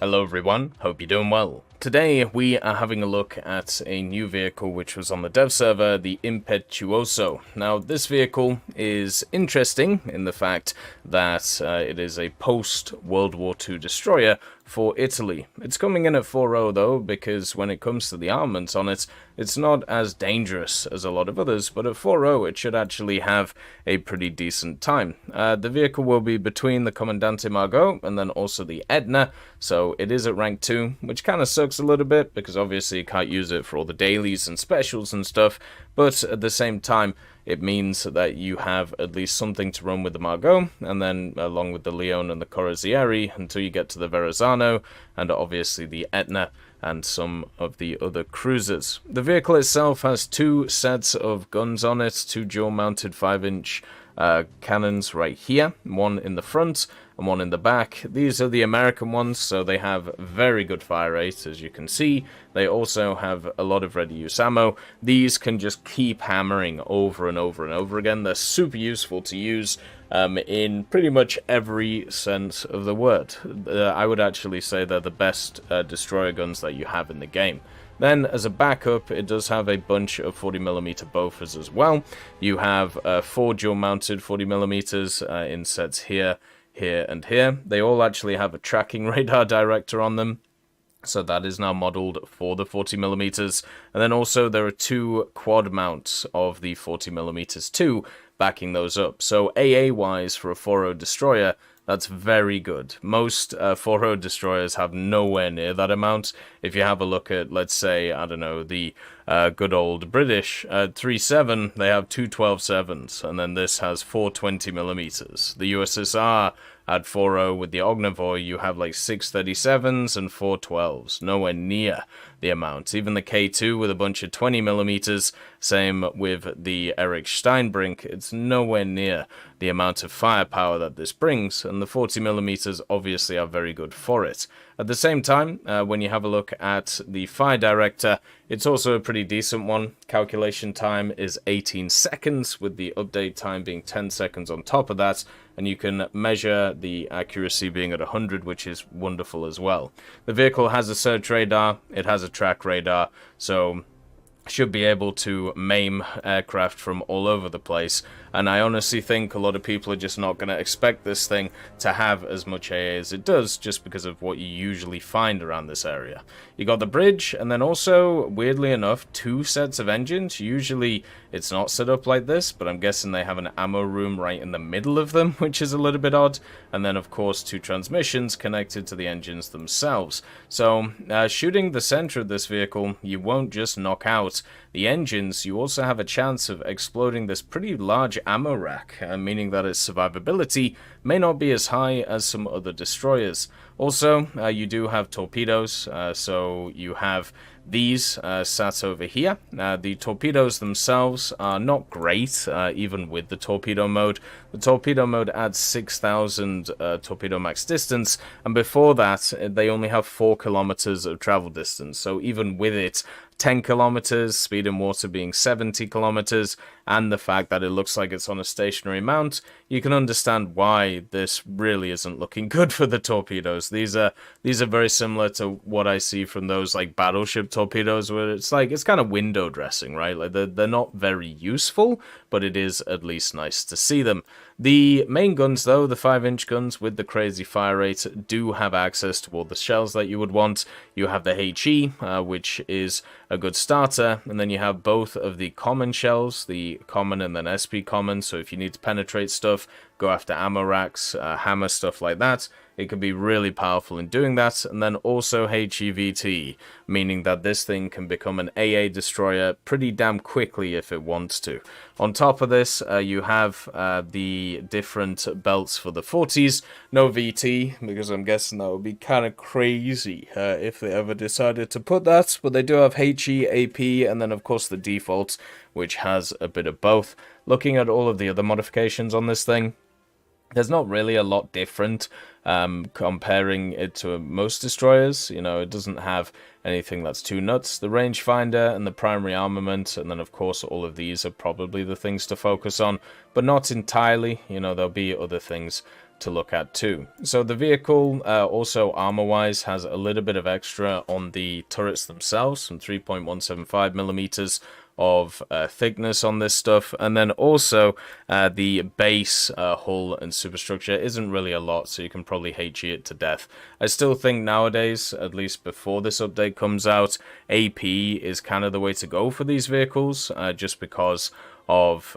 Hello everyone, hope you're doing well. Today we are having a look at a new vehicle which was on the dev server, the Impetuoso. Now this vehicle is interesting in the fact that it is a post-World War II destroyer for Italy. It's coming in at 4.0 though, because when it comes to the armaments on it, it's not as dangerous as a lot of others, but at 4.0 it should actually have a pretty decent time. The vehicle will be between the Comandante Margot and then also the Etna, so it is at rank 2, which kind of sucks a little bit, because obviously you can't use it for all the dailies and specials and stuff, but at the same time, it means that you have at least something to run with the Margot, and then along with the Leone and the Corazieri, until you get to the Verrazzano, and obviously the Etna, and some of the other cruisers. The vehicle itself has two sets of guns on it, two dual-mounted 5-inch cannons right here, one in the front and one in the back. These are the American ones, so they have very good fire rate, as you can see. They also have a lot of ready-use ammo. These can just keep hammering over and over and over again. They're super useful to use in pretty much every sense of the word. I would actually say they're the best destroyer guns that you have in the game. Then, as a backup, it does have a bunch of 40mm Bofors as well. You have 4 dual-mounted 40mm in sets here, here, and here. They all actually have a tracking radar director on them, so that is now modeled for the 40mm. And then also there are 2 quad mounts of the 40mm too, backing those up. So AA-wise for a 4.0 destroyer, that's very good. Most 4.0 destroyers have nowhere near that amount. If you have a look at, let's say, I don't know, the good old British 3.7, they have 2 12.7s, and then this has 4 20mm. The USSR at 4.0 with the Ognavoy, you have like 6 37s and 4 12s. Nowhere near the amount. Even the K2 with a bunch of 20mm, same with the Erich Steinbrink, it's nowhere near the amount of firepower that this brings, and the 40mm obviously are very good for it. At the same time, when you have a look at the fire director, it's also a pretty decent one. Calculation time is 18 seconds, with the update time being 10 seconds on top of that, and you can measure the accuracy being at 100, which is wonderful as well. The vehicle has a search radar, it has a track radar, so should be able to maim aircraft from all over the place, and I honestly think a lot of people are just not going to expect this thing to have as much AA as it does, just because of what you usually find around this area. You got the bridge, and then also, weirdly enough, 2 sets of engines. Usually it's not set up like this, but I'm guessing they have an ammo room right in the middle of them, which is a little bit odd, and then of course 2 transmissions connected to the engines themselves. So shooting the center of this vehicle, you won't just knock out the engines, you also have a chance of exploding this pretty large ammo rack, meaning that its survivability may not be as high as some other destroyers. Also, you do have torpedoes, so you have these sat over here. The torpedoes themselves are not great, even with the torpedo mode. The torpedo mode adds 6,000 torpedo max distance, and before that, they only have 4 kilometers of travel distance. So even with it, 10 kilometers, speed in water being 70 kilometers, and the fact that it looks like it's on a stationary mount, you can understand why this really isn't looking good for the torpedoes. These are very similar to what I see from those like battleship torpedoes, where it's kind of window dressing, right? Like they're not very useful, but it is at least nice to see them. The main guns, though, the 5-inch guns with the crazy fire rate, do have access to all the shells that you would want. You have the HE, which is a good starter, and then you have both of the common shells, the common and then SP common, so if you need to penetrate stuff, go after ammo racks, hammer, stuff like that, it can be really powerful in doing that. And then also HEVT, meaning that this thing can become an AA destroyer pretty damn quickly if it wants to. On top of this, you have the different belts for the 40s. No VT, because I'm guessing that would be kind of crazy if they ever decided to put that. But they do have HE, AP, and then of course the default, which has a bit of both. Looking at all of the other modifications on this thing, there's not really a lot different comparing it to most destroyers. You know, it doesn't have anything that's too nuts. The rangefinder and the primary armament, and then of course all of these are probably the things to focus on, but not entirely. You know, there'll be other things to look at too. So the vehicle also armor-wise has a little bit of extra on the turrets themselves, some 3.175 millimeters of thickness on this stuff, and then also the base hull and superstructure isn't really a lot, so you can probably HE it to death. I still think nowadays, at least before this update comes out, AP is kind of the way to go for these vehicles, just because of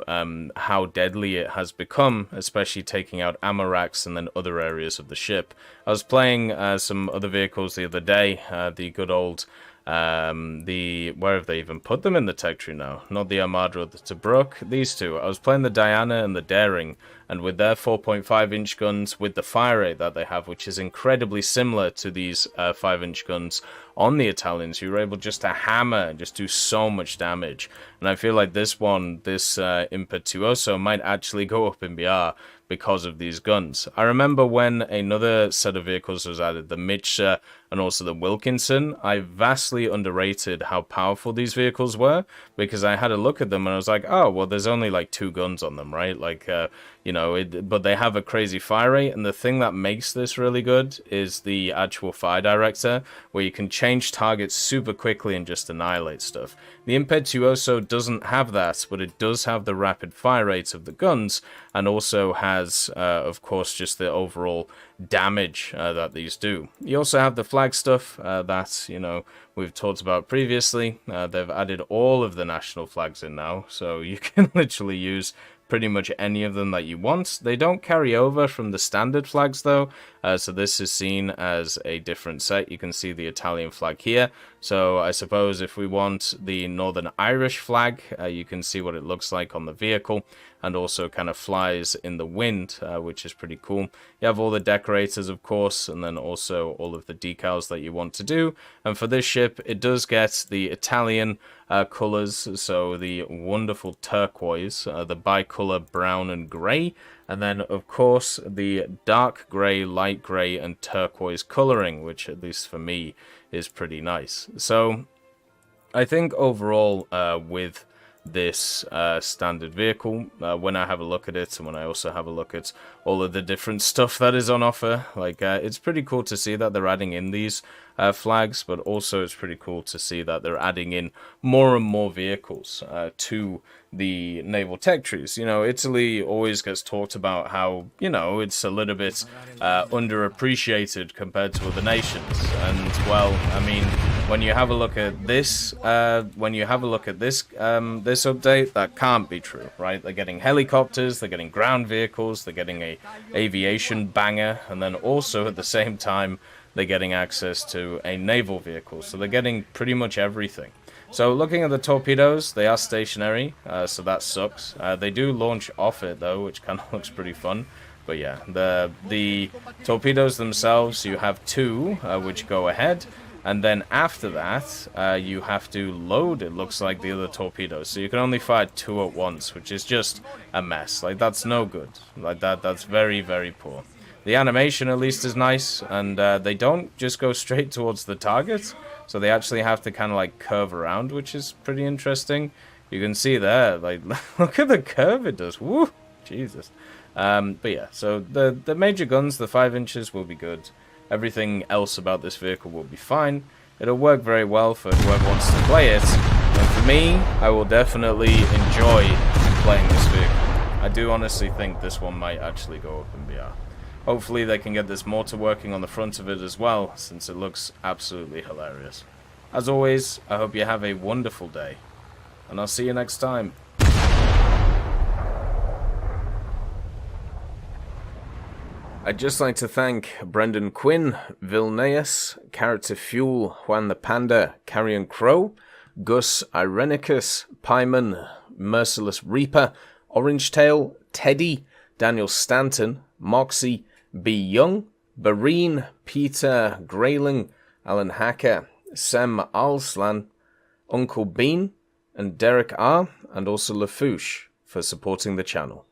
how deadly it has become, especially taking out ammo racks and then other areas of the ship. I was playing some other vehicles the other day, the good old where have they even put them in the tech tree now? Not the Armada or the Tobruk, these two. I was playing the Diana and the Daring, and with their 4.5-inch guns, with the fire rate that they have, which is incredibly similar to these 5-inch guns on the Italians, you were able just to hammer and just do so much damage. And I feel like this one, this Impetuoso, might actually go up in BR because of these guns. I remember when another set of vehicles was added, the Mitcher and also the Wilkinson, I vastly underrated how powerful these vehicles were, because I had a look at them and I was like, oh, well, there's only like 2 guns on them, right? Like, you know, but they have a crazy fire rate, and the thing that makes this really good is the actual fire director, where you can change targets super quickly and just annihilate stuff. The Impetuoso doesn't have that, but it does have the rapid fire rates of the guns, and also has, of course, just the overall damage that these do. You also have the flag stuff that, you know, we've talked about previously. They've added all of the national flags in now, so you can literally use pretty much any of them that you want. They don't carry over from the standard flags though, so this is seen as a different set. You can see the Italian flag here, so I suppose if we want the Northern Irish flag, you can see what it looks like on the vehicle, and also kind of flies in the wind, which is pretty cool. You have all the decorators, of course, and then also all of the decals that you want to do. And for this ship, it does get the Italian colors, so the wonderful turquoise, the bicolor brown and gray, and then of course the dark gray, light gray, and turquoise coloring, which at least for me is pretty nice. So I think overall with this standard vehicle, when I have a look at it, and when I also have a look at all of the different stuff that is on offer, like it's pretty cool to see that they're adding in these flags, but also it's pretty cool to see that they're adding in more and more vehicles to the naval tech trees. You know, Italy always gets talked about how, you know, it's a little bit underappreciated compared to other nations, and well, I mean, when you have a look at this, this update, that can't be true, right? They're getting helicopters, they're getting ground vehicles, they're getting a aviation banger, and then also at the same time, they're getting access to a naval vehicle. So they're getting pretty much everything. So looking at the torpedoes, they are stationary, so that sucks. They do launch off it though, which kind of looks pretty fun. But yeah, the torpedoes themselves, you have 2, which go ahead. And then after that, you have to load, it looks like, the other torpedoes. So you can only fire 2 at once, which is just a mess. Like, that's no good. Like, that's very, very poor. The animation, at least, is nice. And they don't just go straight towards the target. So they actually have to kind of, like, curve around, which is pretty interesting. You can see there, like, look at the curve it does. Woo! Jesus. But yeah, so the major guns, the 5 inches, will be good. Everything else about this vehicle will be fine. It'll work very well for whoever wants to play it. And for me, I will definitely enjoy playing this vehicle. I do honestly think this one might actually go up in BR. Hopefully they can get this mortar working on the front of it as well, since it looks absolutely hilarious. As always, I hope you have a wonderful day, and I'll see you next time. I'd just like to thank Brendan Quinn, Vilneus, Character Fuel, Juan the Panda, Carrion Crow, Gus Irenicus, Pyman, Merciless Reaper, Orange Tail, Teddy, Daniel Stanton, Moxie, B. Young, Bareen, Peter Grayling, Alan Hacker, Sem Alslan, Uncle Bean, and Derek R., and also Lafouche for supporting the channel.